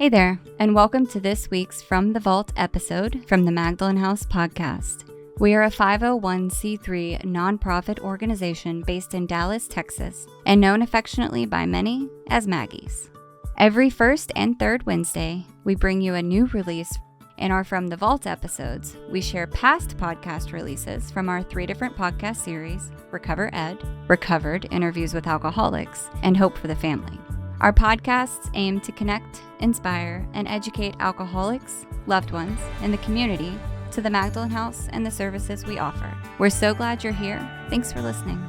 Hey there, and welcome to this week's From the Vault episode from the Magdalen House podcast. We are a 501c3 nonprofit organization based in Dallas, Texas, and known affectionately by many as Maggies. Every first and third Wednesday, we bring you a new release. In our From the Vault episodes, we share past podcast releases from our 3 different podcast series, Recover Ed, Recovered Interviews with Alcoholics, and Hope for the Family. Our podcasts aim to connect, inspire, and educate alcoholics, loved ones, and the community to the Magdalen House and the services we offer. We're so glad you're here. Thanks for listening.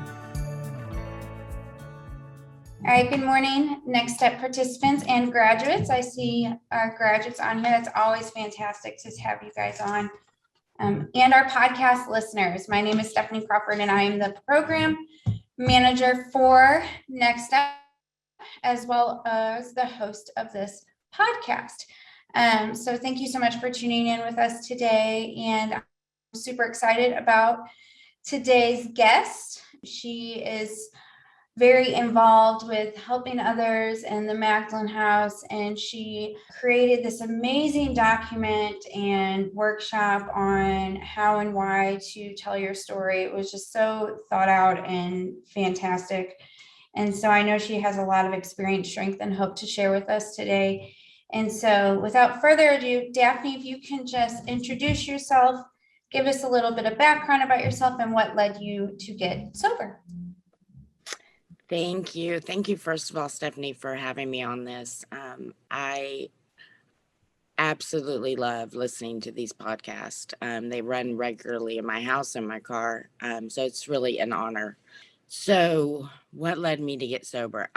All right, good morning. Next step participants and graduates. I see our graduates on here. That's always fantastic to have you guys on. And our podcast listeners. My name is Daphne Crawford, and I am the program manager for Next Step, as well as the host of this podcast. So thank you so much for tuning in with us today. And I'm super excited about today's guest. She is very involved with helping others in the Magdalen House, and she created this amazing document and workshop on how and why to tell your story. It was just so thought out and fantastic. And so I know she has a lot of experience, strength, and hope to share with us today. And so without further ado, Daphne, if you can just introduce yourself, give us a little bit of background about yourself and what led you to get sober. Thank you. Thank you, first of all, Stephanie, for having me on this. I absolutely love listening to these podcasts. They run regularly in my house and my car. So it's really an honor. So what led me to get sober?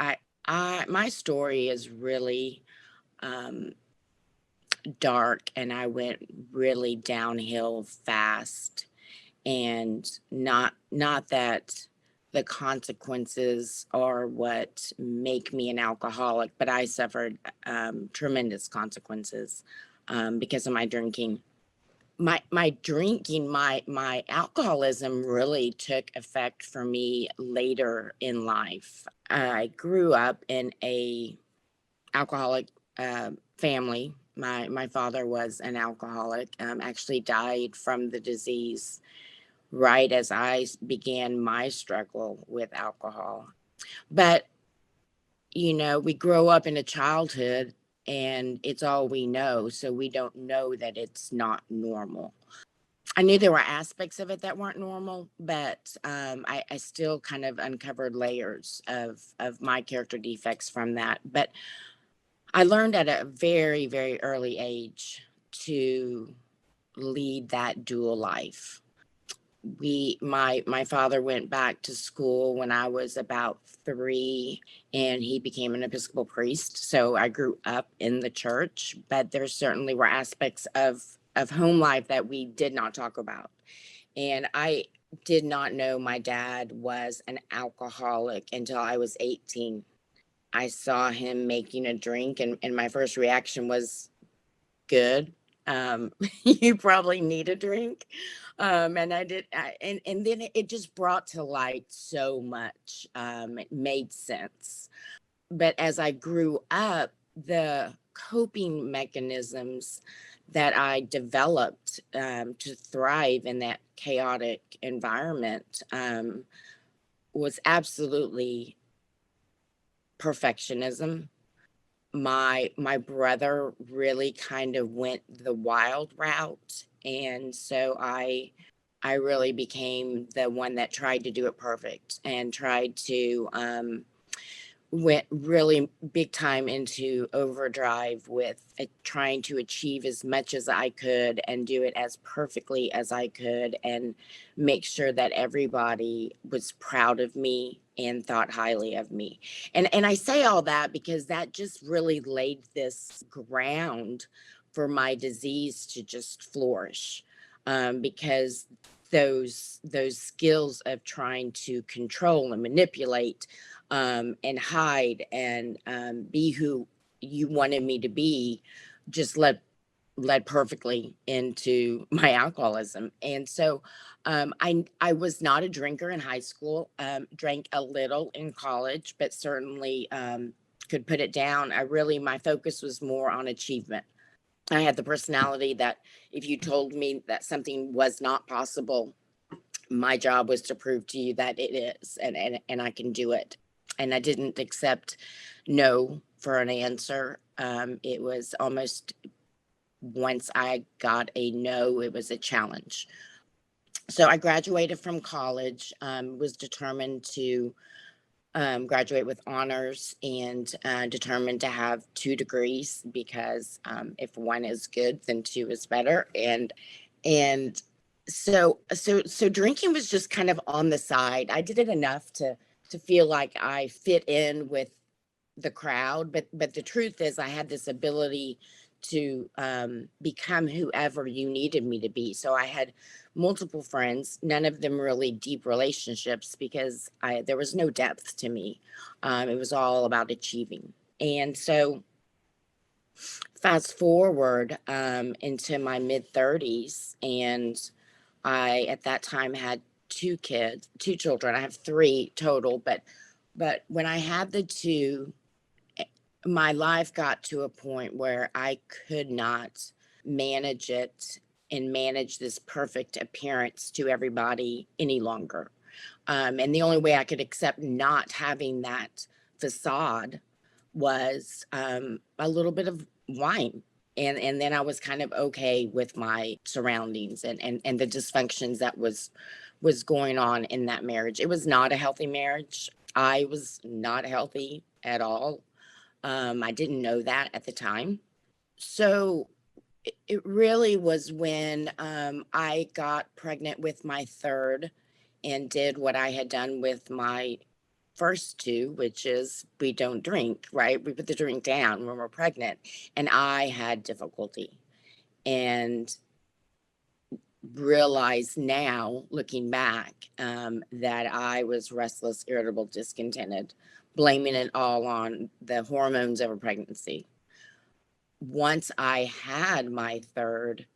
My story is really dark, and I went really downhill fast, and not that the consequences are what make me an alcoholic, but I suffered tremendous consequences because of my drinking. My alcoholism really took effect for me later in life. I grew up in a alcoholic family. My father was an alcoholic, actually died from the disease right as I began my struggle with alcohol. But, we grow up in a childhood and it's all we know. So we don't know that it's not normal. I knew there were aspects of it that weren't normal, but I still kind of uncovered layers of my character defects from that. But I learned at a very, very early age to lead that dual life. My father went back to school when I was about 3, and he became an Episcopal priest. So I grew up in the church, but there certainly were aspects of home life that we did not talk about. And I did not know my dad was an alcoholic until I was 18. I saw him making a drink, and my first reaction was, good. You probably need a drink. And I did. And then it just brought to light so much. It made sense. But as I grew up, the coping mechanisms that I developed to thrive in that chaotic environment was absolutely perfectionism. My brother really kind of went the wild route, and so I really became the one that tried to do it perfect and tried to went really big time into overdrive with trying to achieve as much as I could and do it as perfectly as I could and make sure that everybody was proud of me and thought highly of me. And I say all that because that just really laid this ground for my disease to just flourish, because those skills of trying to control and manipulate and hide and be who you wanted me to be just led perfectly into my alcoholism. And so I was not a drinker in high school, drank a little in college, but certainly could put it down. My focus was more on achievement. I had the personality that if you told me that something was not possible, my job was to prove to you that it is, and I can do it. And I didn't accept no for an answer. It was almost, once I got a no, it was a challenge. So I graduated from college, was determined to graduate with honors, and determined to have 2 degrees, because if one is good, then 2 is better. And so drinking was just kind of on the side. I did it enough to feel like I fit in with the crowd, but the truth is I had this ability to become whoever you needed me to be. So I had multiple friends, none of them really deep relationships, because there was no depth to me. It was all about achieving. And so fast forward into my mid 30s, and I at that time had 2 children. I have 3 total, but when I had the 2, my life got to a point where I could not manage it and manage this perfect appearance to everybody any longer. And the only way I could accept not having that facade was a little bit of wine. And then I was kind of okay with my surroundings and the dysfunctions that was going on in that marriage. It was not a healthy marriage. I was not healthy at all. I didn't know that at the time. So it really was when I got pregnant with my 3rd, and did what I had done with my first 2, which is we don't drink, right? We put the drink down when we're pregnant. And I had difficulty, and realize now, looking back, that I was restless, irritable, discontented, blaming it all on the hormones of a pregnancy. Once I had my 3rd,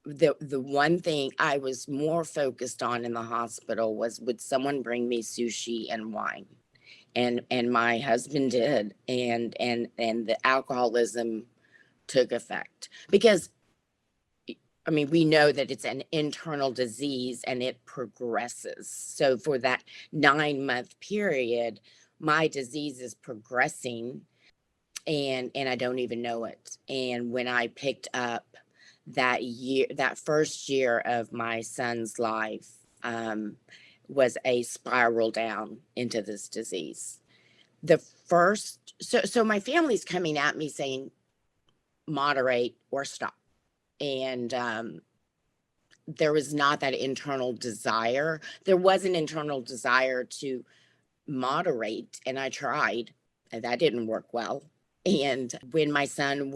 the one thing I was more focused on in the hospital was, would someone bring me sushi and wine? And my husband did, and the alcoholism took effect, because I mean, we know that it's an internal disease and it progresses. So for that 9-month period, my disease is progressing, and I don't even know it. And when I picked up that first year of my son's life, was a spiral down into this disease. So my family's coming at me saying, moderate or stop. And there was not that internal desire. There was an internal desire to moderate, and I tried, and that didn't work well. And when my son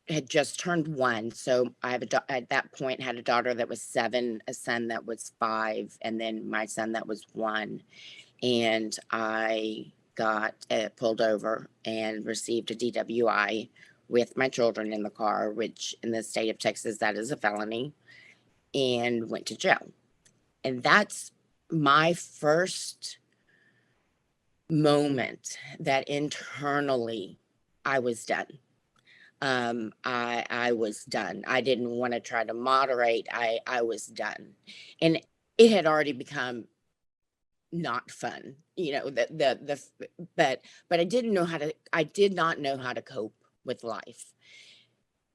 had just turned 1, so I have at that point had a daughter that was 7, a son that was 5, and then my son that was 1. And I got pulled over and received a DWI with my children in the car, which in the state of Texas, that is a felony, and went to jail. And that's my first moment that internally I was done. I was done. I didn't want to try to moderate. I was done. And it had already become not fun, but I did not know how to cope with life.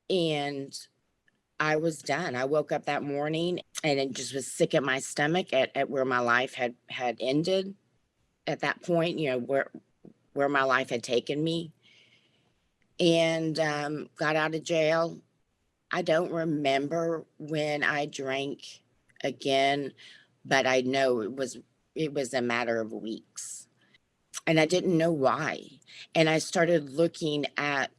And I was done. I woke up that morning and it just was sick at my stomach at where my life had ended at that point, where my life had taken me. And got out of jail. I don't remember when I drank again, but I know it was a matter of weeks. And I didn't know why. And I started looking at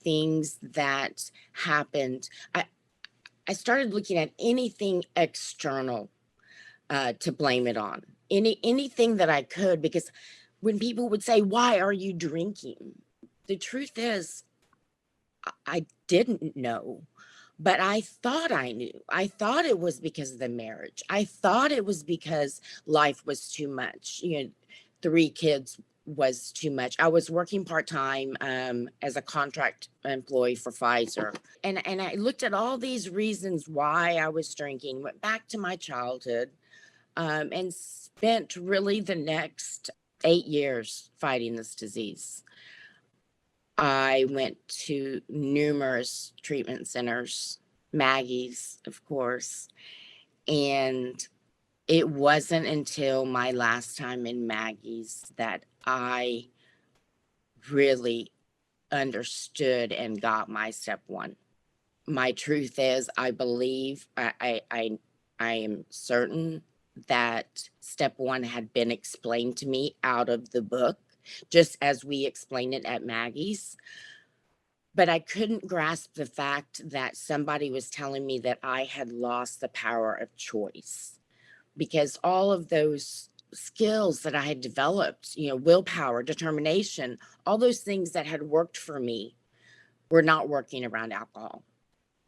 things that happened. I started looking at anything external to blame it on. Anything that I could, because when people would say, "Why are you drinking?" The truth is, I didn't know, but I thought I knew. I thought it was because of the marriage. I thought it was because life was too much. 3 kids was too much. I was working part-time as a contract employee for Pfizer. And I looked at all these reasons why I was drinking, went back to my childhood, and spent really the next 8 years fighting this disease. I went to numerous treatment centers, Maggie's, of course, and it wasn't until my last time in Maggie's that I really understood and got my step one. My truth is, I believe, I am certain that step one had been explained to me out of the book, just as we explained it at Maggie's. But I couldn't grasp the fact that somebody was telling me that I had lost the power of choice, because all of those skills that I had developed, willpower, determination, all those things that had worked for me were not working around alcohol.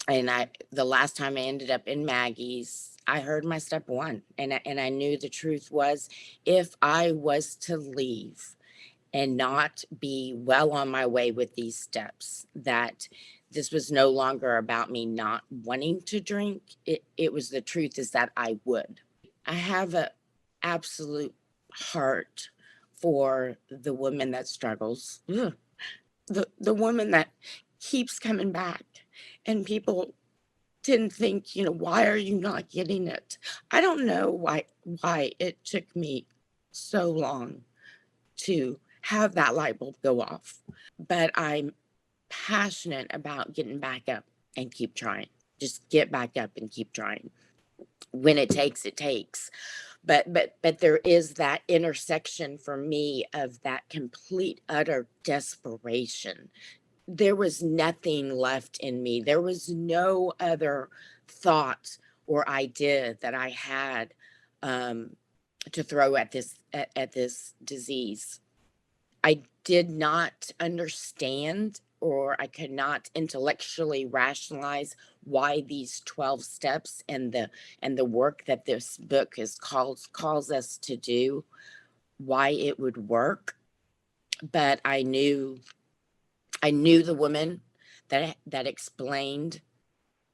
And the last time I ended up in Maggie's, I heard my step one, and I knew the truth was, if I was to leave and not be well on my way with these steps, that this was no longer about me not wanting to drink. It was, the truth is that I would. I have an absolute heart for the woman that struggles, the woman that keeps coming back, and people didn't think, why are you not getting it? I don't know why it took me so long to have that light bulb go off, but I'm passionate about getting back up and keep trying. Just get back up and keep trying. When it takes, it takes. But there is that intersection for me of that complete, utter desperation. There was nothing left in me. There was no other thought or idea that I had to throw at this disease. I did not understand, or I could not intellectually rationalize why these 12 steps and the work that this book calls us to do, why it would work. But I knew the woman that explained,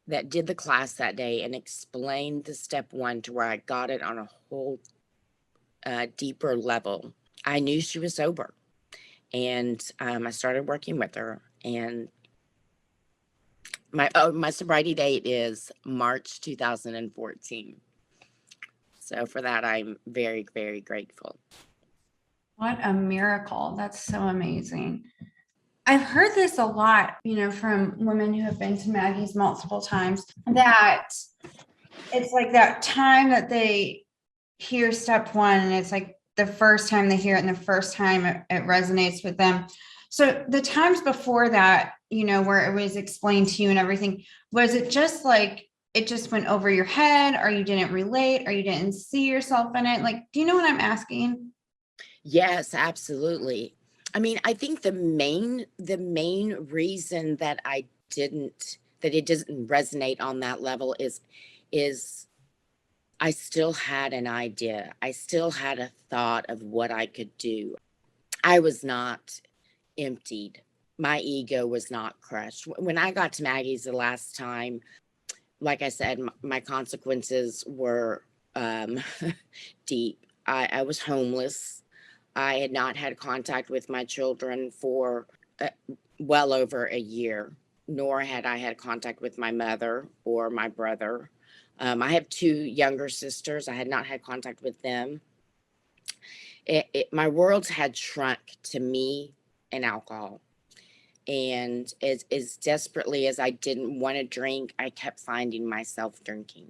that did the class that day and explained the step one to where I got it on a whole deeper level. I knew she was sober, and I started working with her. And my sobriety date is March 2014. So for that, I'm very, very grateful. What a miracle. That's so amazing. I've heard this a lot, from women who have been to Maggie's multiple times, that it's like that time that they hear step one, and it's like the first time they hear it and the first time it resonates with them. So the times before that, where it was explained to you and everything, was it just like it just went over your head, or you didn't relate, or you didn't see yourself in it? Like, do you know what I'm asking? Yes, absolutely. I mean, I think the main reason that it doesn't resonate on that level is I still had an idea. I still had a thought of what I could do. I was not emptied. My ego was not crushed. When I got to Maggie's the last time, like I said, my consequences were deep. I was homeless. I had not had contact with my children for well over a year, nor had I had contact with my mother or my brother. I have 2 younger sisters. I had not had contact with them. My world had shrunk to me and alcohol. And as desperately as I didn't want to drink, I kept finding myself drinking.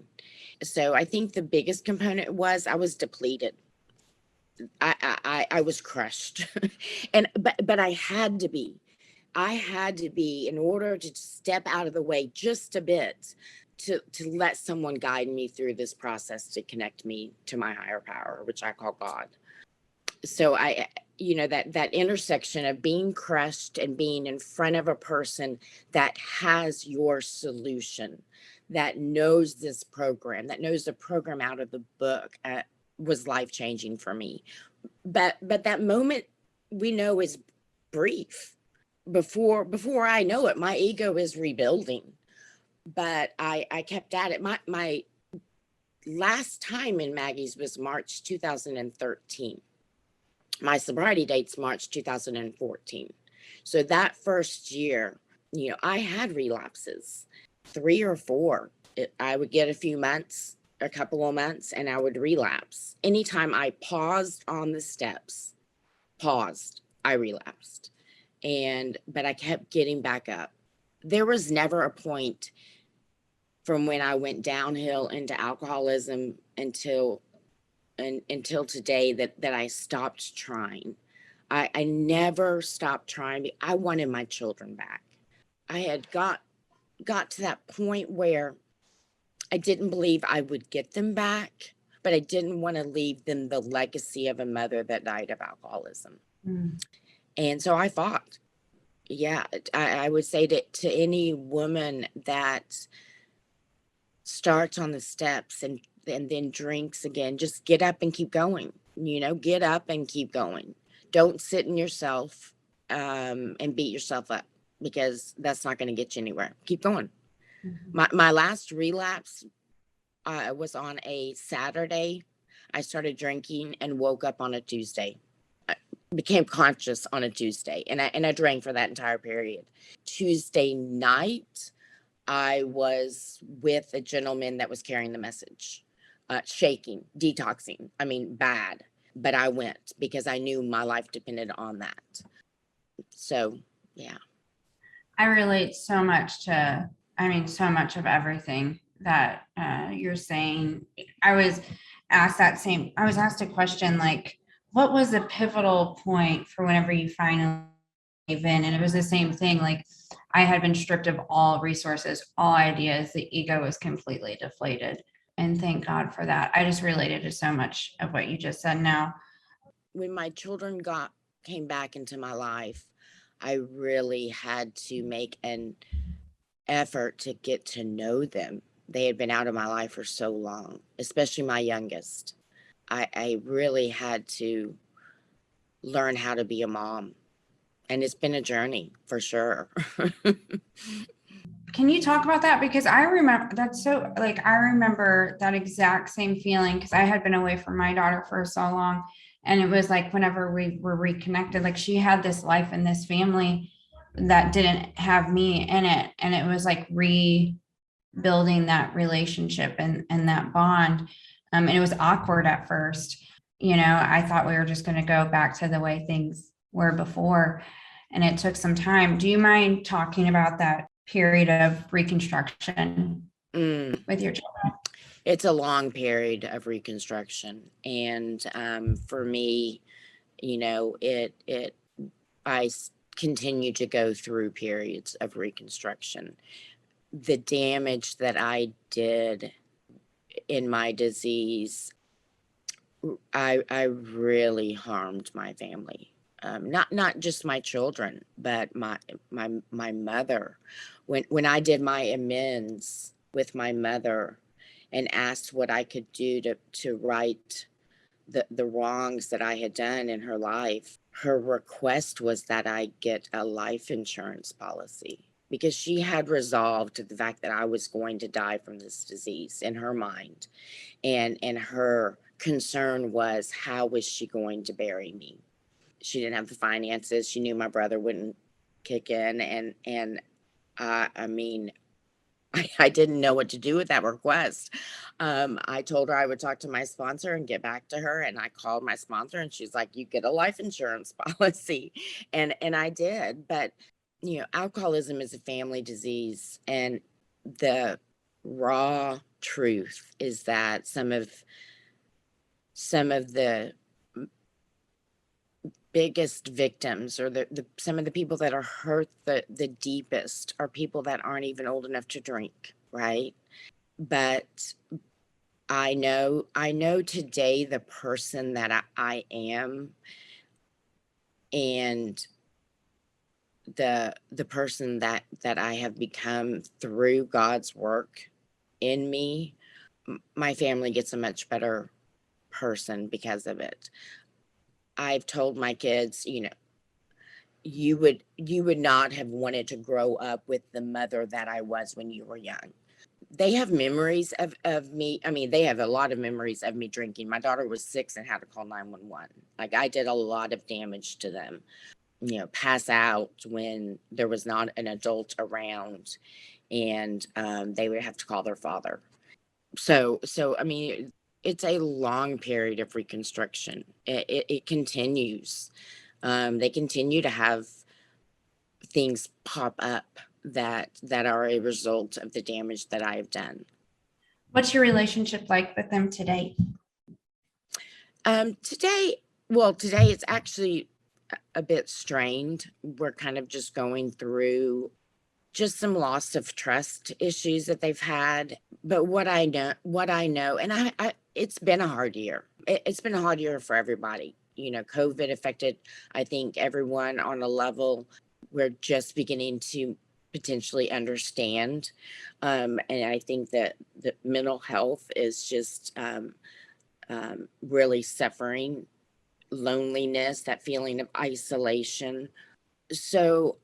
So I think the biggest component was I was depleted. I was crushed. But I had to be in order to step out of the way just a bit, to let someone guide me through this process, to connect me to my higher power, which I call God. So that intersection of being crushed and being in front of a person that has your solution, that knows this program, that knows the program out of the book, was life-changing for me. But that moment we know is brief. Before I know it, my ego is rebuilding. But I kept at it. My last time in Maggie's was March 2013. My sobriety date's March 2014. So that first year, I had relapses, 3 or 4. I would get a couple of months, and I would relapse. Anytime I paused on the steps, I relapsed. But I kept getting back up. There was never a point from when I went downhill into alcoholism until today that I stopped trying. I never stopped trying. I wanted my children back. I had got to that point where I didn't believe I would get them back, but I didn't want to leave them the legacy of a mother that died of alcoholism. And so I fought. Yeah, I would say to any woman that starts on the steps and then drinks again, just get up and keep going. Get up and keep going. Don't sit in yourself and beat yourself up, because that's not going to get you anywhere. Keep going. My last relapse was on a Saturday. I started drinking and woke up on a Tuesday. I became conscious on a Tuesday, and I drank for that entire period. Tuesday night, I was with a gentleman that was carrying the message, shaking, detoxing. I mean, bad. But I went because I knew my life depended on that. So, yeah. I relate so much to, so much of everything that you're saying. I was asked a question like, what was the pivotal point for whenever you finally gave in? And it was the same thing. Like, I had been stripped of all resources, all ideas. The ego was completely deflated. And thank God for that. I just related to so much of what you just said now. When my children came back into my life, I really had to make an effort to get to know them. They had been out of my life for so long, especially my youngest. I really had to learn how to be a mom. And it's been a journey for sure. Can you talk about that? Because I remember I remember that exact same feeling, because I had been away from my daughter for so long. And it was like whenever we were reconnected, like she had this life and this family that didn't have me in it. And it was like rebuilding that relationship and that bond. And it was awkward at first. I thought we were just going to go back to the way things were before. And it took some time. Do you mind talking about that period of reconstruction with your children? It's a long period of reconstruction. And for me, I continue to go through periods of reconstruction. The damage that I did in my disease, I really harmed my family. Not just my children, but my mother. When I did my amends with my mother and asked what I could do to right the wrongs that I had done in her life, her request was that I get a life insurance policy, because she had resolved the fact that I was going to die from this disease in her mind. And her concern was, how was she going to bury me? She didn't have the finances. She knew my brother wouldn't kick in. And I didn't know what to do with that request. I told her I would talk to my sponsor and get back to her. And I called my sponsor, and she's like, you get a life insurance policy. And I did. But, alcoholism is a family disease. And the raw truth is that some of the biggest victims, or some of the people that are hurt the deepest, are people that aren't even old enough to drink, right? But I know today the person that I am, and the person that I have become through God's work in me. My family gets a much better person because of it. I've told my kids, you would not have wanted to grow up with the mother that I was when you were young. They have memories of me. I mean, they have a lot of memories of me drinking. My daughter was 6 and had to call 911. Like, I did a lot of damage to them. Pass out when there was not an adult around, and they would have to call their father. So I mean, it's a long period of reconstruction. It continues. They continue to have things pop up that are a result of the damage that I have done. What's your relationship like with them today? Today it's actually a bit strained. We're kind of just going through just some loss of trust issues that they've had. But what I know, and I it's been a hard year. It's been a hard year for everybody. COVID affected, I think, everyone on a level we're just beginning to potentially understand. And I think that the mental health is just really suffering, loneliness, that feeling of isolation. So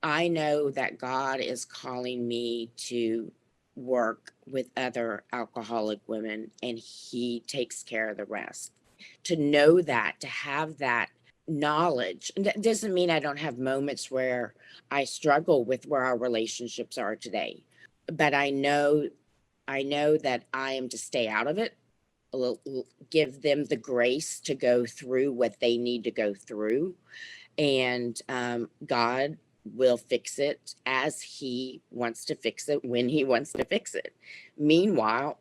I know that God is calling me to work with other alcoholic women, and He takes care of the rest. To know that, to have that knowledge, and that doesn't mean I don't have moments where I struggle with where our relationships are today, but I know that I am to stay out of it, give them the grace to go through what they need to go through, and God will fix it as He wants to fix it, when He wants to fix it. Meanwhile,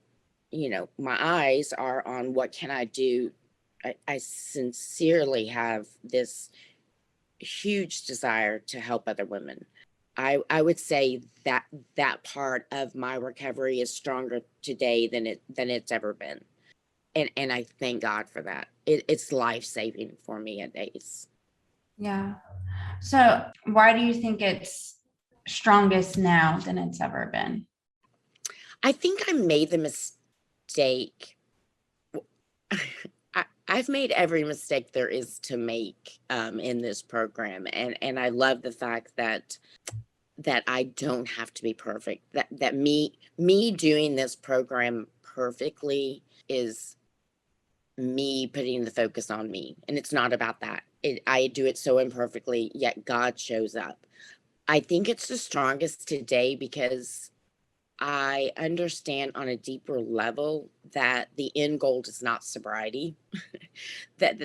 my eyes are on what can I do. I sincerely have this huge desire to help other women. I would say that part of my recovery is stronger today than it's ever been. And I thank God for that. It's life-saving for me at days. Yeah. So why do you think it's strongest now than it's ever been? I think I made the mistake. I've made every mistake there is to make in this program. And I love the fact that I don't have to be perfect. That me doing this program perfectly is me putting the focus on me. And it's not about that. I do it so imperfectly, yet God shows up. I think it's the strongest today because I understand on a deeper level that the end goal is not sobriety. that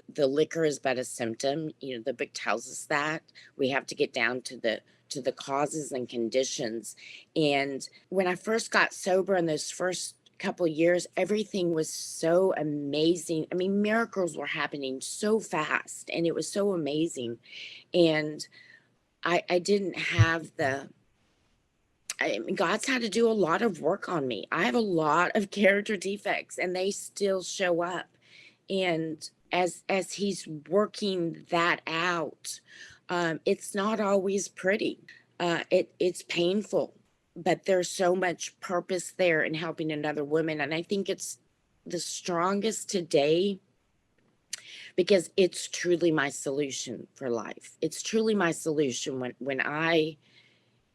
the liquor is but a symptom. The book tells us that we have to get down to the causes and conditions. And when I first got sober in those first couple years, everything was so amazing. I mean, miracles were happening so fast, and it was so amazing. And I didn't have God's had to do a lot of work on me. I have a lot of character defects, and they still show up. And as He's working that out, it's not always pretty. It's painful, but there's so much purpose there in helping another woman. And I think it's the strongest today because it's truly my solution for life. It's truly my solution when I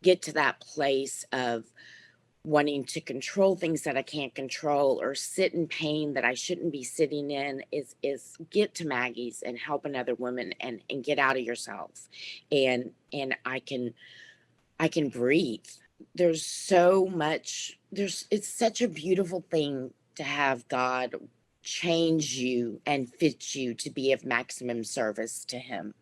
get to that place of wanting to control things that I can't control, or sit in pain that I shouldn't be sitting in, is get to Maggie's and help another woman and get out of yourself. And I can breathe. There's so much, it's such a beautiful thing to have God change you and fit you to be of maximum service to Him.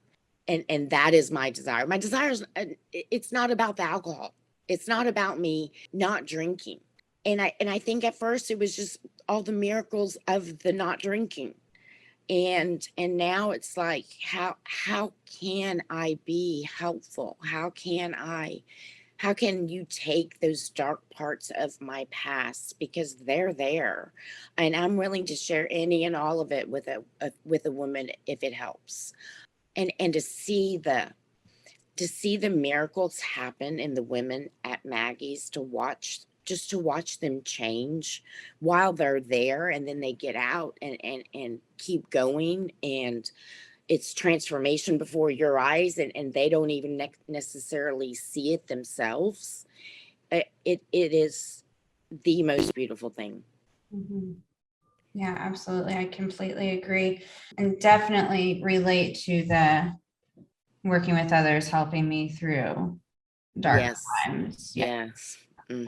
And that is my desire. My desire is, it's not about the alcohol. It's not about me not drinking. And I think at first it was just all the miracles of the not drinking. And now it's like, how can I be helpful? How can you take those dark parts of my past, because they're there, and I'm willing to share any and all of it with a woman if it helps. And to see the miracles happen in the women at Maggie's, to watch them change while they're there, and then they get out and keep going. And it's transformation before your eyes, and they don't even necessarily see it themselves. It is the most beautiful thing. Mhm. Yeah, absolutely. I completely agree, and definitely relate to the working with others, helping me through dark Yes. times. Yeah, Yes. Mm-hmm.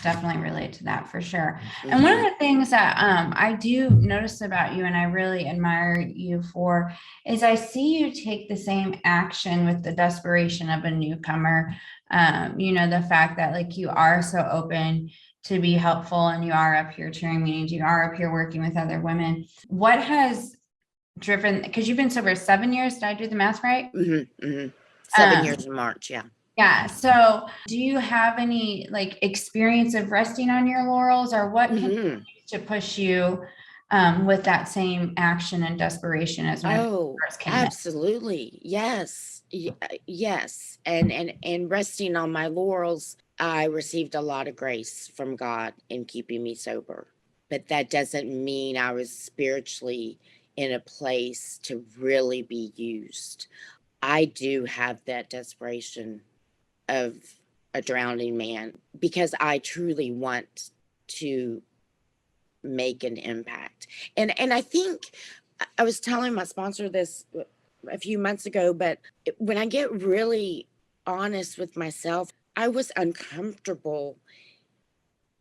definitely relate to that for sure. Mm-hmm. And one of the things that I do notice about you, and I really admire you for, is I see you take the same action with the desperation of a newcomer. The fact that like you are so open to be helpful, and you are up here chairing meetings, you are up here working with other women. What has driven, because you've been sober 7 years, did I do the math right? Mm-hmm. Mm-hmm. 7 years in March. Yeah. Yeah. So do you have any like experience of resting on your laurels, or what continues to push you with that same action and desperation as when Oh, first came in? absolutely. Yes. Yes. And resting on my laurels, I received a lot of grace from God in keeping me sober. But that doesn't mean I was spiritually in a place to really be used. I do have that desperation of a drowning man because I truly want to make an impact. And I think I was telling my sponsor this a few months ago, but when I get really honest with myself, I was uncomfortable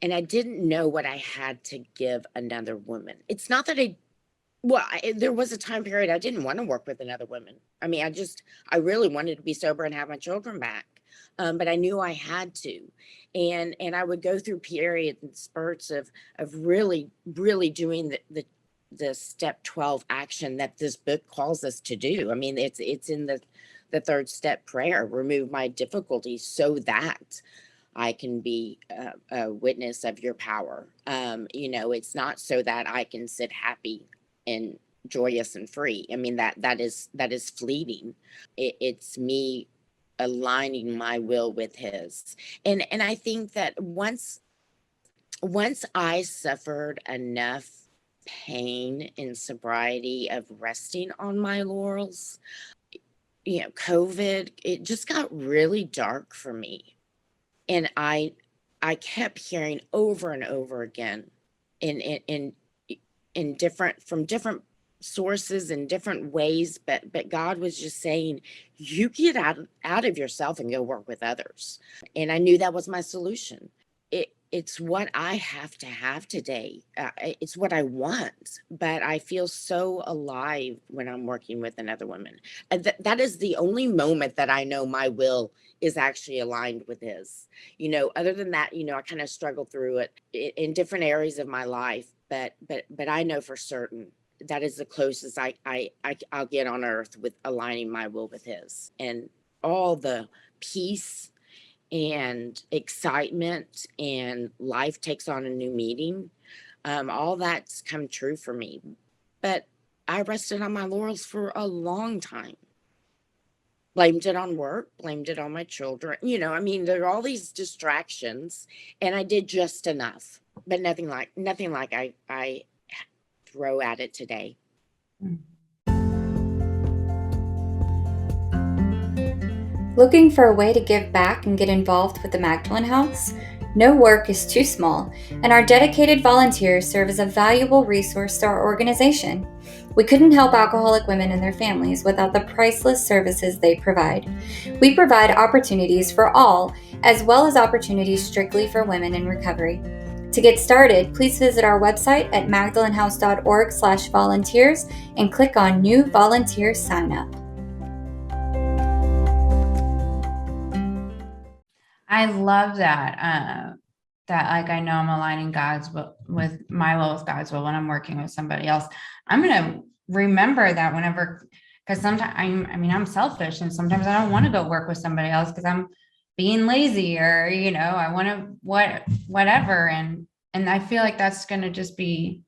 and I didn't know what I had to give another woman. It's not that there was a time period I didn't want to work with another woman. I mean, I really wanted to be sober and have my children back. But I knew I had to. And I would go through periods and spurts of really, really doing the step 12 action that this book calls us to do. I mean, it's in the third step prayer, remove my difficulties so that I can be a witness of your power. It's not so that I can sit happy and joyous and free. I mean, that is fleeting. It's me aligning my will with his. And I think that once I suffered enough pain in sobriety of resting on my laurels, COVID, it just got really dark for me. And I kept hearing over and over again in different sources in different ways, but God was just saying, you get out of yourself and go work with others. And I knew that was my solution. It's what I have to have today. It's what I want, but I feel so alive when I'm working with another woman. And that is the only moment that I know my will is actually aligned with his. Other than that, I kind of struggle through it in different areas of my life, but I know for certain that is the closest I'll get on earth with aligning my will with his, and all the peace and excitement and life takes on a new meaning. All that's come true for me, but I rested on my laurels for a long time. Blamed it on work, blamed it on my children. I mean, there are all these distractions, and I did just enough, but nothing like I throw at it today. Looking for a way to give back and get involved with the Magdalen House? No work is too small, and our dedicated volunteers serve as a valuable resource to our organization. We couldn't help alcoholic women and their families without the priceless services they provide. We provide opportunities for all, as well as opportunities strictly for women in recovery. To get started, please visit our website at magdalenhouse.org/volunteers and click on New Volunteer Sign Up. I love that. That like I know I'm aligning God's will with my will with God's will when I'm working with somebody else. I'm gonna remember that whenever, because sometimes I'm selfish, and sometimes I don't want to go work with somebody else because I'm being lazy, or I want to whatever, and I feel like that's gonna just be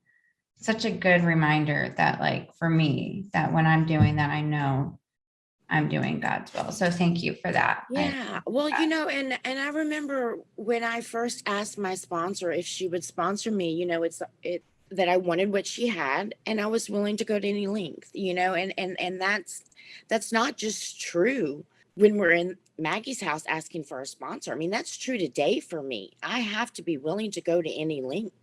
such a good reminder that like for me, that when I'm doing that, I know I'm doing God's will. So thank you for that. Yeah. Well, and I remember when I first asked my sponsor if she would sponsor me, that I wanted what she had, and I was willing to go to any length, and that's not just true when we're in Maggie's house asking for a sponsor. I mean, that's true today for me. I have to be willing to go to any length.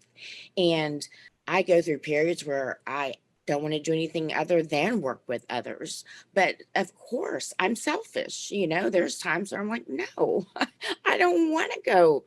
And I go through periods where I don't want to do anything other than work with others. But of course, I'm selfish. There's times where I'm like, no, I don't want to go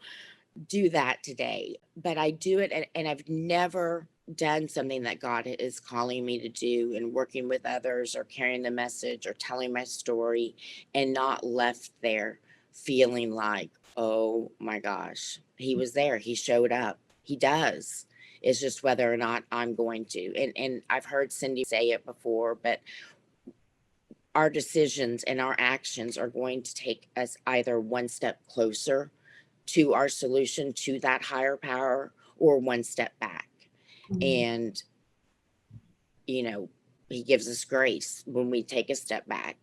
do that today, but I do it. And I've never done something that God is calling me to do, and working with others or carrying the message or telling my story, and not left there feeling like, oh my gosh, he was there. He showed up. He does. It's just whether or not I'm going to. And I've heard Cindy say it before, but our decisions and our actions are going to take us either one step closer to our solution, to that higher power, or one step back. And, he gives us grace when we take a step back.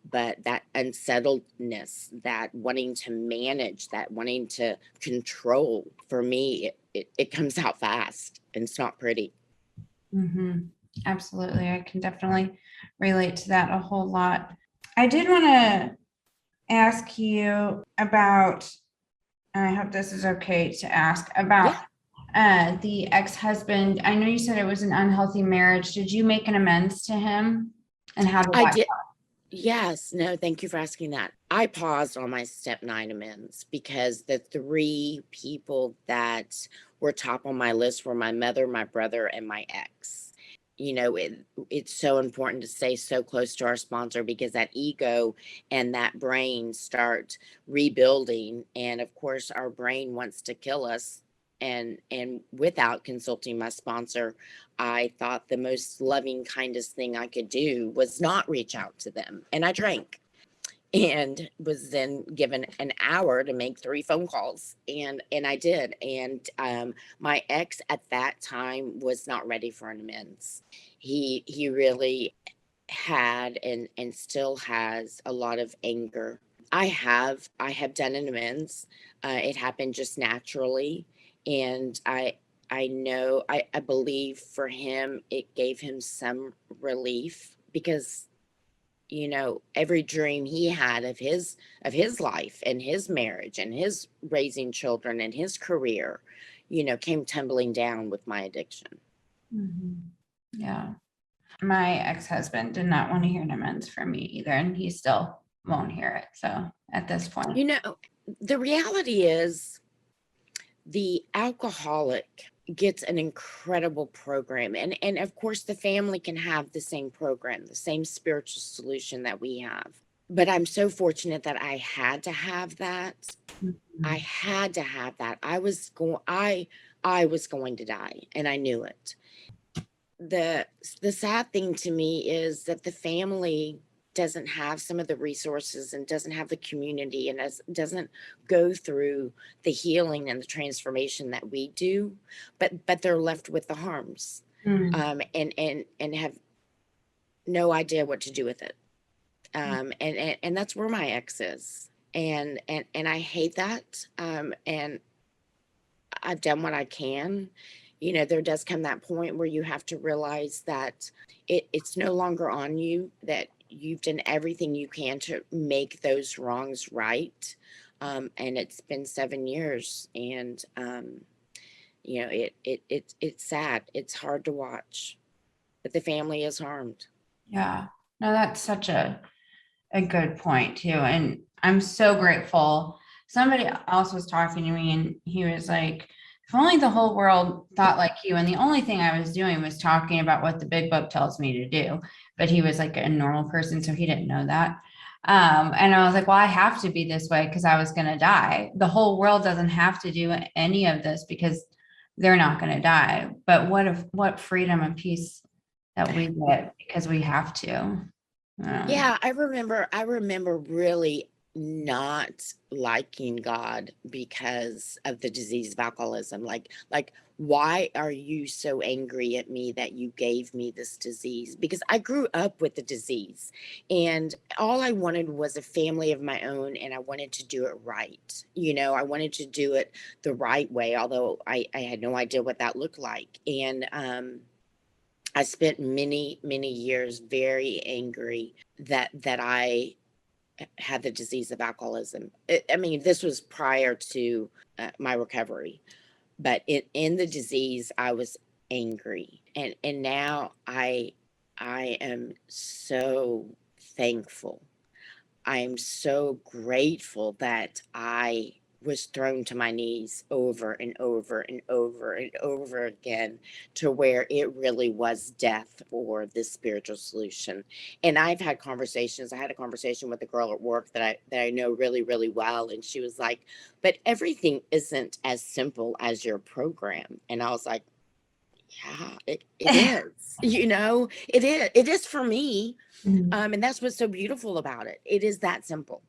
But that unsettledness, that wanting to manage, that wanting to control, for me, it comes out fast, and it's not pretty. Absolutely. I can definitely relate to that a whole lot. I did want to ask you about, and I hope this is okay to ask about, the ex-husband. I know you said it was an unhealthy marriage. Did you make an amends to him? And how did I that did. go? Yes. No, thank you for asking that. I paused on my step 9 amends because the 3 people that were top on my list were my mother, my brother, and my ex. It's so important to stay so close to our sponsor, because that ego and that brain start rebuilding. And of course, our brain wants to kill us. And without consulting my sponsor, I thought the most loving, kindest thing I could do was not reach out to them. And I drank, and was then given an hour to make 3 phone calls. And I did. And my ex at that time was not ready for an amends. He really had and still has a lot of anger. I have done an amends. It happened just naturally. And I know, I believe for him, it gave him some relief, because every dream he had of his life and his marriage and his raising children and his career, came tumbling down with my addiction. Yeah. My ex-husband did not want to hear an amends from me either, and he still won't hear it. So at this point, the reality is, the alcoholic gets an incredible program. And of course, the family can have the same program, the same spiritual solution that we have. But I'm so fortunate that I had to have that. I had to have that. I was going to die, and I knew it. The sad thing to me is that the family doesn't have some of the resources, and doesn't have the community, and doesn't go through the healing and the transformation that we do, but they're left with the harms, and have no idea what to do with it. And that's where my ex is. And I hate that. And I've done what I can. There does come that point where you have to realize that it's no longer on you, that you've done everything you can to make those wrongs right. And it's been 7 years, and it's sad. It's hard to watch, but the family is harmed. yeah, no, that's such a good point too. And I'm so grateful. Somebody else was talking to me, and he was like, if only the whole world thought like you. And the only thing I was doing was talking about what the big book tells me to do. But he was like a normal person, so he didn't know that. And I was like, well, I have to be this way because I was going to die. The whole world doesn't have to do any of this because they're not going to die. But what freedom and peace that we get because we have to. Yeah, I remember really not liking God because of the disease of alcoholism. Like, why are you so angry at me that you gave me this disease? Because I grew up with the disease, and all I wanted was a family of my own, and I wanted to do it right. I wanted to do it the right way, although I had no idea what that looked like. And I spent many, many years very angry that I had the disease of alcoholism. I mean, this was prior to my recovery, but in the disease, I was angry, and now I am so thankful. I am so grateful that I was thrown to my knees over and over and over and over again, to where it really was death or this spiritual solution. And I've had conversations. I had a conversation with a girl at work that I know really, really well. And she was like, but everything isn't as simple as your program. And I was like, yeah, it is. It is for me. And that's what's so beautiful about it. It is that simple.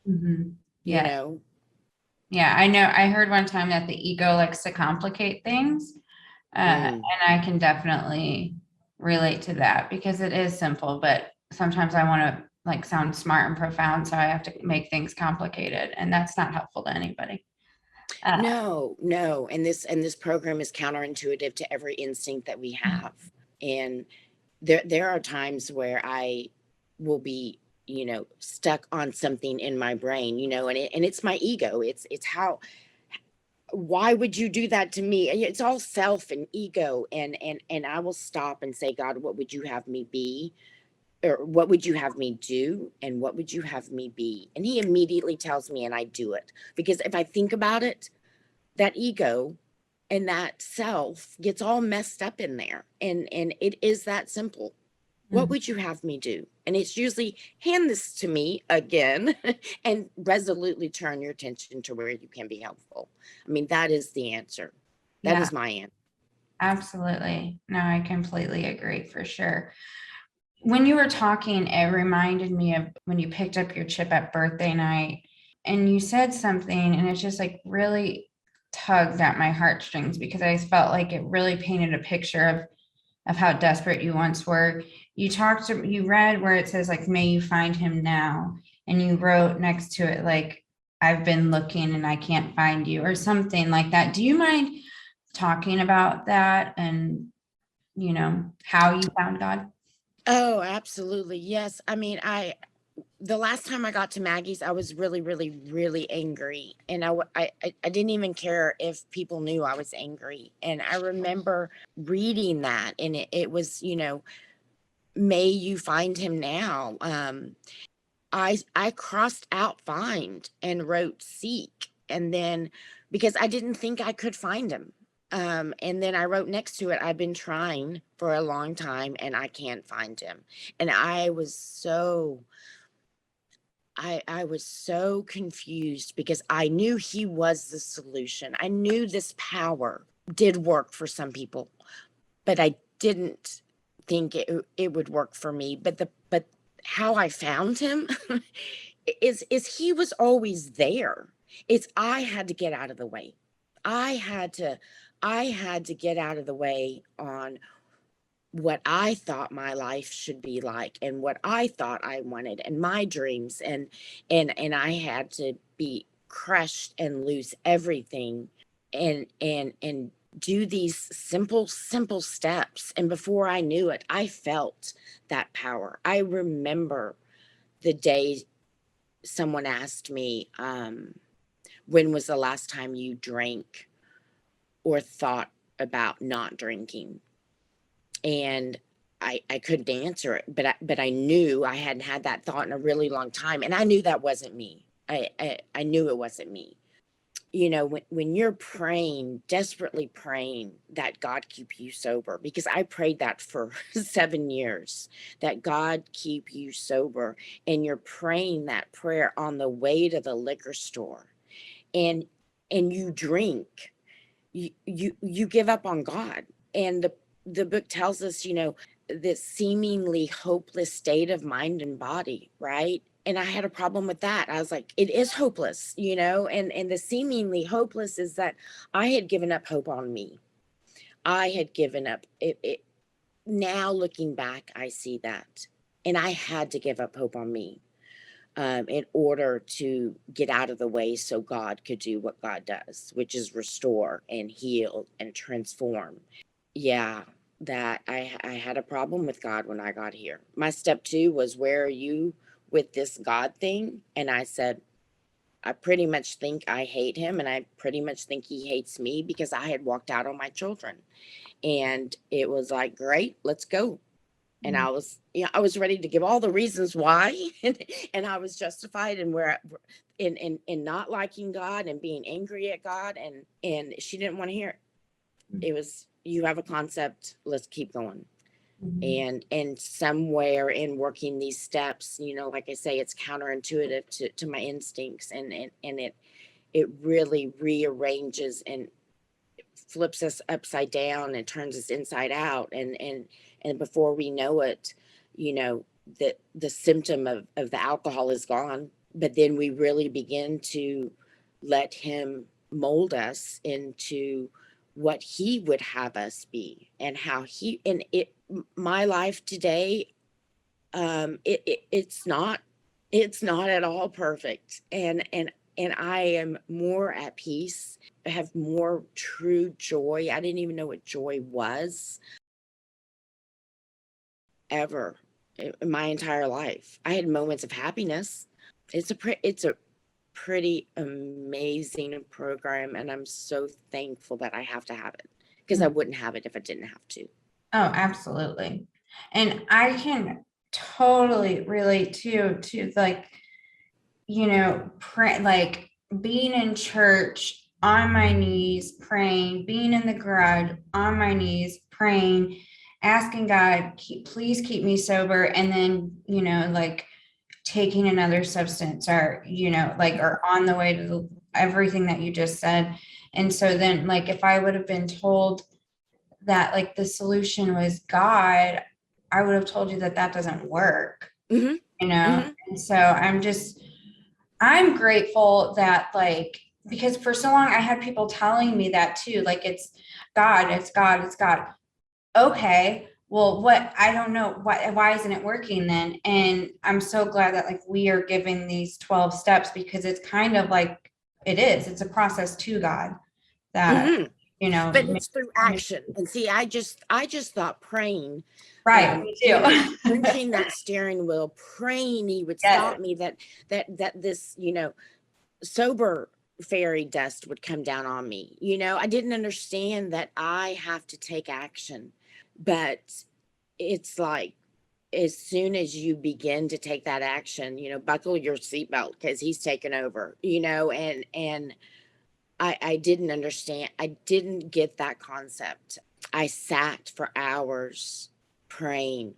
Mhm. you Yeah. know Yeah. I know. I heard one time that the ego likes to complicate things. And I can definitely relate to that, because it is simple, but sometimes I want to like sound smart and profound. So I have to make things complicated, and that's not helpful to anybody. No, and this program is counterintuitive to every instinct that we have. And there are times where I will be, stuck on something in my brain, and it's my ego. It's how, why would you do that to me? It's all self and ego, and I will stop and say, God, what would you have me be? Or what would you have me do? And what would you have me be? And he immediately tells me, and I do it. Because if I think about it, that ego and that self gets all messed up in there. And it is that simple. What would you have me do? And it's usually, hand this to me again and resolutely turn your attention to where you can be helpful. I mean, that is the answer. That Yeah, is my answer. absolutely. No, I completely agree, for sure. When you were talking, it reminded me of when you picked up your chip at birthday night, and you said something, and it just like really tugged at my heartstrings, because I felt like it really painted a picture of how desperate you once were. You read where it says like, may you find him now. And you wrote next to it, like, I've been looking and I can't find you, or something like that. Do you mind talking about that, and, how you found God? Oh, absolutely. Yes. I mean, the last time I got to Maggie's, I was really, really, really angry. And I didn't even care if people knew I was angry. And I remember reading that, and it was, may you find him now. I crossed out find and wrote seek. And then, because I didn't think I could find him. And then I wrote next to it, I've been trying for a long time and I can't find him. And I was so confused, because I knew he was the solution. I knew this power did work for some people, but I didn't think it would work for me. But how I found him is he was always there. It's, I had to get out of the way. I had to get out of the way on what I thought my life should be like, and what I thought I wanted, and my dreams, and I had to be crushed and lose everything, and do these simple steps. And before I knew it, I felt that power. I remember the day someone asked me, when was the last time you drank or thought about not drinking? And I couldn't answer it, but I knew I hadn't had that thought in a really long time. And I knew that wasn't me. I knew it wasn't me. When you're praying, desperately praying that God keep you sober, because I prayed that for 7 years, that God keep you sober. And you're praying that prayer on the way to the liquor store, and you drink, you give up on God. And the book tells us, this seemingly hopeless state of mind and body, right? I had a problem with that. I was like, it is hopeless, and the seemingly hopeless is that I had given up hope on me. I had given up it. Now looking back, I see that. And I had to give up hope on me in order to get out of the way so God could do what God does, which is restore and heal and transform. Yeah, that I had a problem with God when I got here. My step 2 was, where are you with this God thing? And I said, I pretty much think I hate him, and I pretty much think he hates me, because I had walked out on my children. And it was like, great, let's go. And I was ready to give all the reasons why, and I was justified in where in not liking God and being angry at God, and she didn't want to hear it. It was, you have a concept, let's keep going. And somewhere in working these steps, like I say, it's counterintuitive to my instincts, and it really rearranges and flips us upside down and turns us inside out, and before we know it, that the symptom of the alcohol is gone, but then we really begin to let him mold us into what he would have us be, and how he, and it, my life today, it's not at all perfect, and I am more at peace. I have more true joy. I didn't even know what joy was ever in my entire life. I had moments of happiness. It's a pretty amazing program, and I'm so thankful that I have to have it, because I wouldn't have it if I didn't have to. Oh, absolutely. And I can totally relate to like, like being in church on my knees praying, being in the garage on my knees praying, asking God, please keep me sober. And then, like taking another substance, or, or on the way to everything that you just said. And so then, like, if I would have been told that like the solution was God, I would have told you that doesn't work, And so I'm grateful that, like, because for so long I had people telling me that too, like, it's God, it's God, it's God. Okay, well, I don't know, why isn't it working then? And I'm so glad that like we are giving these 12 steps, because it's kind of like, it's a process to God that, But it's through action. And see, I just thought praying, right, me too. punching that steering wheel, praying he would stop me, that this, sober fairy dust would come down on me. I didn't understand that I have to take action. But it's like, as soon as you begin to take that action, buckle your seatbelt, because he's taken over, and I didn't understand. I didn't get that concept. I sat for hours praying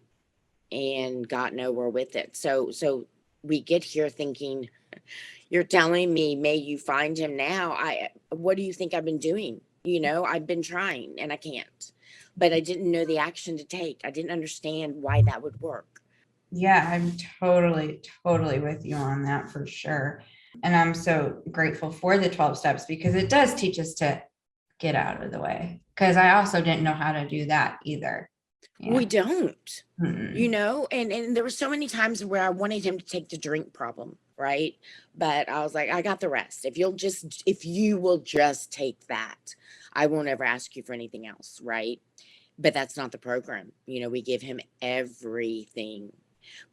and got nowhere with it. So we get here thinking, you're telling me, may you find him now. What do you think I've been doing? I've been trying and I can't, but I didn't know the action to take. I didn't understand why that would work. Yeah, I'm totally with you on that for sure. And I'm so grateful for the 12 steps, because it does teach us to get out of the way. Because I also didn't know how to do that either. We don't, and there were so many times where I wanted him to take the drink problem, right? But I was like, I got the rest. If you will just take that, I won't ever ask you for anything else, right? But that's not the program. We give him everything.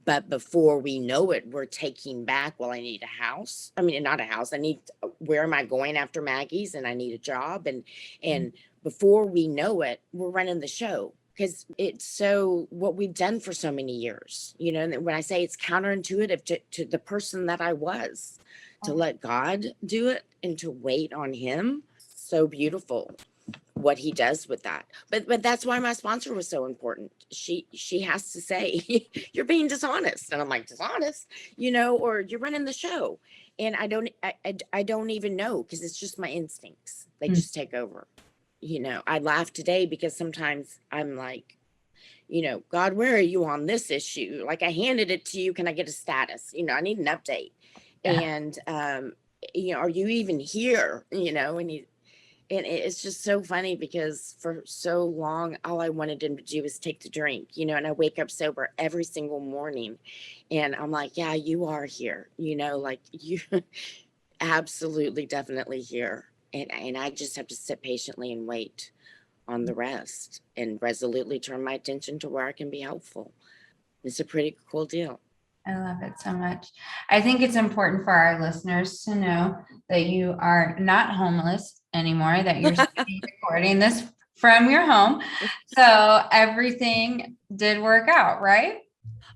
But before we know it, we're taking back, well, I need a house. I mean, not a house. Where am I going after Maggie's? And I need a job. And before we know it, we're running the show, because it's so what we've done for so many years, and when I say it's counterintuitive to the person that I was, to let God do it and to wait on him. So beautiful what he does with that. But that's why my sponsor was so important. She has to say, you're being dishonest. And I'm like, dishonest, or you're running the show. And I don't even know, because it's just my instincts. They just take over. I laugh today because sometimes I'm like, God, where are you on this issue? Like, I handed it to you. Can I get a status? I need an update. Yeah. And, are you even here? And it's just so funny because for so long, all I wanted him to do was take the drink, and I wake up sober every single morning and I'm like, yeah, you are here, like you absolutely, definitely here. And I just have to sit patiently and wait on the rest and resolutely turn my attention to where I can be helpful. It's a pretty cool deal. I love it so much. I think it's important for our listeners to know that you are not homeless anymore, that you're recording this from your home. So everything did work out, right?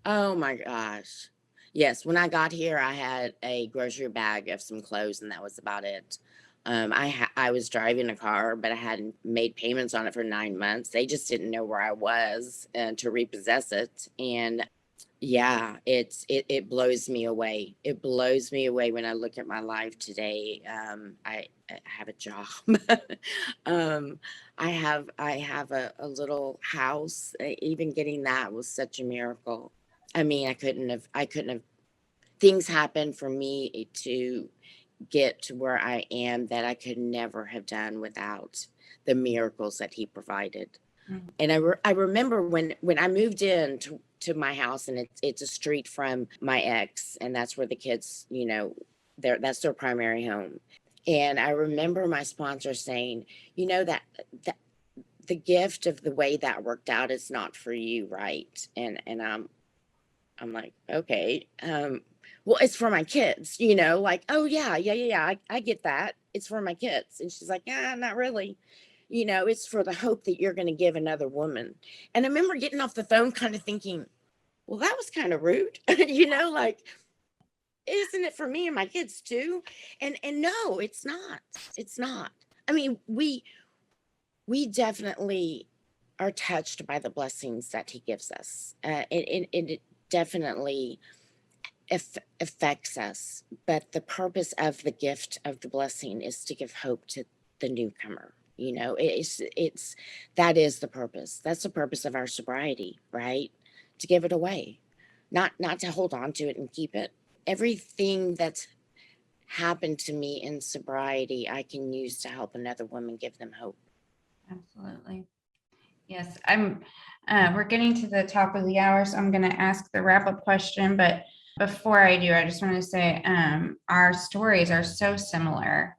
Oh my gosh. Yes, when I got here, I had a grocery bag of some clothes, and that was about it. I was driving a car, but I hadn't made payments on it for 9 months. They just didn't know where I was to repossess it. And yeah, it blows me away. It blows me away when I look at my life today. I have a job. I have a little house. Even getting that was such a miracle. I mean, I couldn't have things happen for me to get to where I am that I could never have done without the miracles that he provided. Mhm. And I remember when I moved in to my house, and it's a street from my ex, and that's where the kids, that's their primary home. And I remember my sponsor saying, that the gift of the way that worked out is not for you, right? And I'm like, okay, well, it's for my kids, like, oh yeah, I get that. It's for my kids. And she's like, yeah, not really. It's for the hope that you're going to give another woman. And I remember getting off the phone kind of thinking, well, that was kind of rude, like, isn't it for me and my kids too? And no, it's not. It's not. I mean, we definitely are touched by the blessings that he gives us. It definitely affects us, but the purpose of the gift of the blessing is to give hope to the newcomer. It's that is the purpose. That's the purpose of our sobriety, right? To give it away, not to hold on to it and keep it. Everything that's happened to me in sobriety, I can use to help another woman, give them hope. Absolutely. Yes, we're getting to the top of the hour, so I'm going to ask the wrap-up question. But before I do, I just want to say our stories are so similar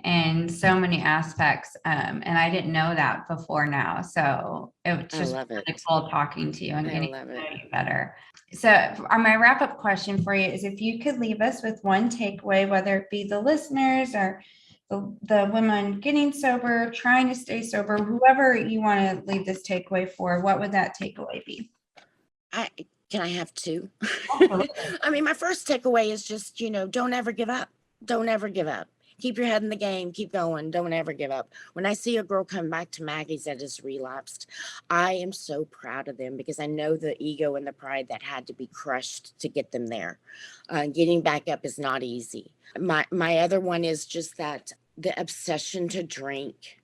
in so many aspects. And I didn't know that before now. So it was I just love really it. cool talking to you and I getting love to know it. you better. So my wrap-up question for you is if you could leave us with one takeaway, whether it be the listeners or the women getting sober, trying to stay sober, whoever you want to leave this takeaway for, what would that takeaway be? Can I have two? Absolutely. I mean, my first takeaway is just, don't ever give up. Don't ever give up. Keep your head in the game. Keep going. Don't ever give up. When I see a girl come back to Maggie's that has relapsed, I am so proud of them because I know the ego and the pride that had to be crushed to get them there. Getting back up is not easy. My other one is just that the obsession to drink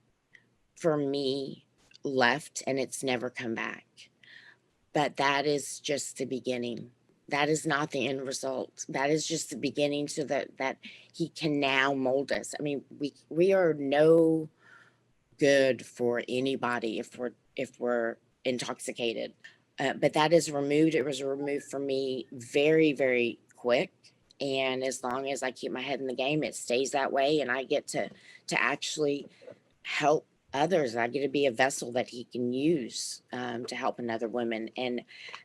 for me left and it's never come back. But that is just the beginning. That is not the end result. That is just the beginning so that he can now mold us. I mean, we are no good for anybody if we're intoxicated. But that is removed. It was removed from me very, very quick. And as long as I keep my head in the game, it stays that way. And I get to actually help others. I get to be a vessel that he can use to help another woman. And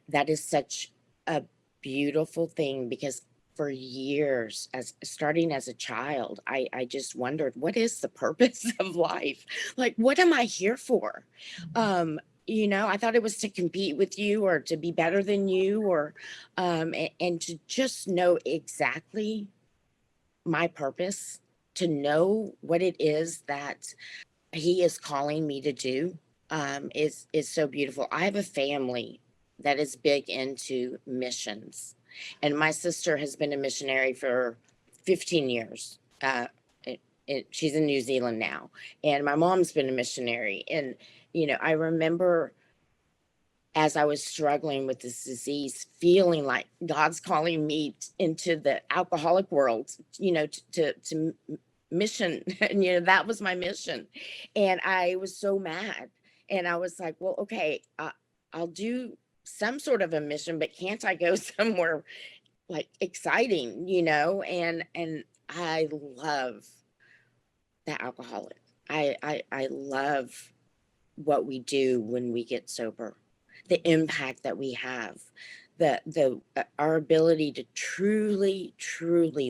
that is such a beautiful thing because for years, starting as a child, I just wondered, what is the purpose of life? Like, what am I here for? I thought it was to compete with you or to be better than you or and to just know exactly my purpose, to know what it is that he is calling me to do is so beautiful. I have a family that is big into missions, and my sister has been a missionary for 15 years. She's in New Zealand now, and my mom's been a missionary. And I remember as I was struggling with this disease, feeling like God's calling me into the alcoholic world, to mission. And, that was my mission. And I was so mad. And I was like, well, okay, I'll do some sort of a mission, but can't I go somewhere like exciting, and I love the alcoholic. I love what we do when we get sober, the impact that we have, our ability to truly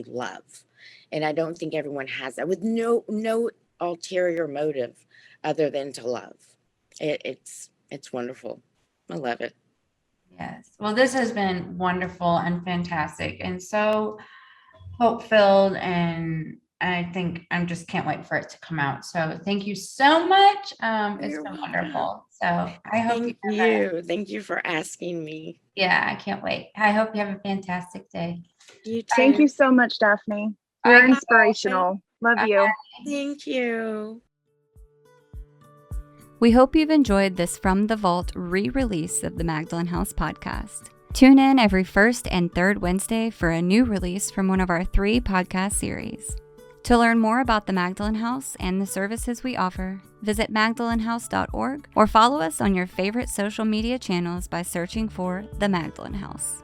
love. And I don't think everyone has that, with no ulterior motive other than to love. It's wonderful. I love it. Yes. Well, this has been wonderful and fantastic and so hope-filled, and I think I just can't wait for it to come out. So thank you so much. It's You're been welcome. wonderful. So I hope Thank you for asking me. Yeah, I can't wait. I hope you have a fantastic day. You too. Thank you so much, Daphne. You're Bye. inspirational. Love you. Thank you. We hope you've enjoyed this From the Vault re-release of the Magdalen House podcast. Tune in every first and third Wednesday for a new release from one of our 3 podcast series. To learn more about the Magdalen House and the services we offer, visit magdalenhouse.org or follow us on your favorite social media channels by searching for The Magdalen House.